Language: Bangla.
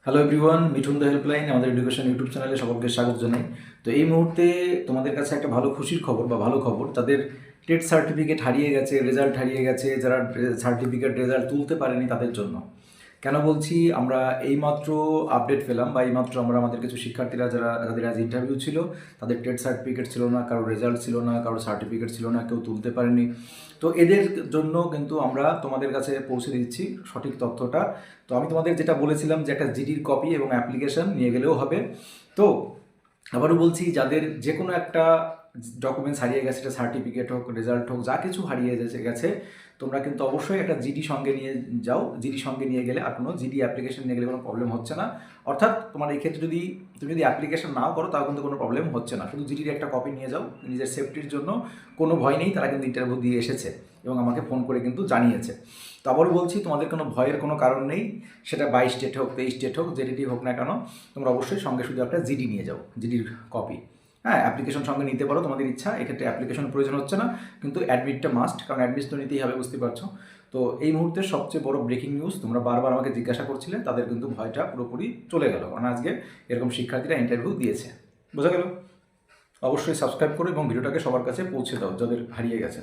Hello everyone, Mithun the helpline আমাদের এডুকেশন ইউটিউব চ্যানেলে সকলকে স্বাগত জানাই। তো এই মুহূর্তে তোমাদের কাছে একটা ভালো খুশির খবর বা ভালো খবর, তাদের টেট সার্টিফিকেট হারিয়ে গেছে, রেজাল্ট হারিয়ে গেছে, যারা সার্টিফিকেট রেজাল্ট তুলতে পারেনি তাদের জন্য। কেন বলছি, আমরা এইমাত্র আপডেট পেলাম বা এইমাত্র আমরা আমাদের কিছু শিক্ষার্থীরা যাদের আজ ইন্টারভিউ ছিল, তাদের টেট সার্টিফিকেট ছিল না, কারোর রেজাল্ট ছিল না, কারোর সার্টিফিকেট ছিল না, কেউ তুলতে পারেনি। তো এদের জন্য কিন্তু আমরা তোমাদের কাছে পৌঁছে দিচ্ছি সঠিক তথ্যটা। তো আমি তোমাদের যেটা বলেছিলাম যে একটা জিডির কপি এবং অ্যাপ্লিকেশন নিয়ে গেলেও হবে। তো আবারও বলছি, যাদের যে কোনো একটা ডকুমেন্টস হারিয়ে গেছে, সেটা সার্টিফিকেট হোক, রেজাল্ট হোক, যা কিছু হারিয়ে গেছে, তোমরা কিন্তু অবশ্যই একটা জিডি সঙ্গে নিয়ে যাও। জিডি সঙ্গে নিয়ে গেলে আর কোনো জিডি অ্যাপ্লিকেশন নিয়ে গেলে কোনো প্রবলেম হচ্ছে না। অর্থাৎ তোমার এই ক্ষেত্রে তুমি যদি অ্যাপ্লিকেশন নাও করো, তাও কিন্তু কোনো প্রবলেম হচ্ছে না। শুধু জিডির একটা কপি নিয়ে যাও, নিজের সেফটির জন্য। কোনো ভয় নেই, তারা কিন্তু ইন্টারভিউ দিয়ে এসেছে এবং আমাকে ফোন করে কিন্তু জানিয়েছে। তো আবারও বলছি, তোমাদের কোনো ভয়ের কোনো কারণ নেই। সেটা 22 স্টেট হোক, 23 স্টেট হোক, যেটি হোক না কেন, তোমরা অবশ্যই সঙ্গে শুধু একটা জিডি নিয়ে যাও, জিডির কপি। হ্যাঁ, অ্যাপ্লিকেশন সঙ্গে নিতে পারো, তোমাদের ইচ্ছা। এক্ষেত্রে অ্যাপ্লিকেশনের প্রয়োজন হচ্ছে না, কিন্তু অ্যাডমিটটা মাস্ট, কারণ অ্যাডমিট তো নিতেই হবে, বুঝতে পারছো। তো এই মুহূর্তে সবচেয়ে বড় ব্রেকিং নিউজ, তোমরা বারবার আমাকে জিজ্ঞাসা করছিলে, তাদের কিন্তু ভয়টা পুরোপুরি চলে গেল, কারণ আজকে এরকম শিক্ষার্থীরা ইন্টারভিউ দিয়েছে। বোঝা গেল? অবশ্যই সাবস্ক্রাইব করো এবং ভিডিওটাকে সবার কাছে পৌঁছে দাও যাদের হারিয়ে গেছে।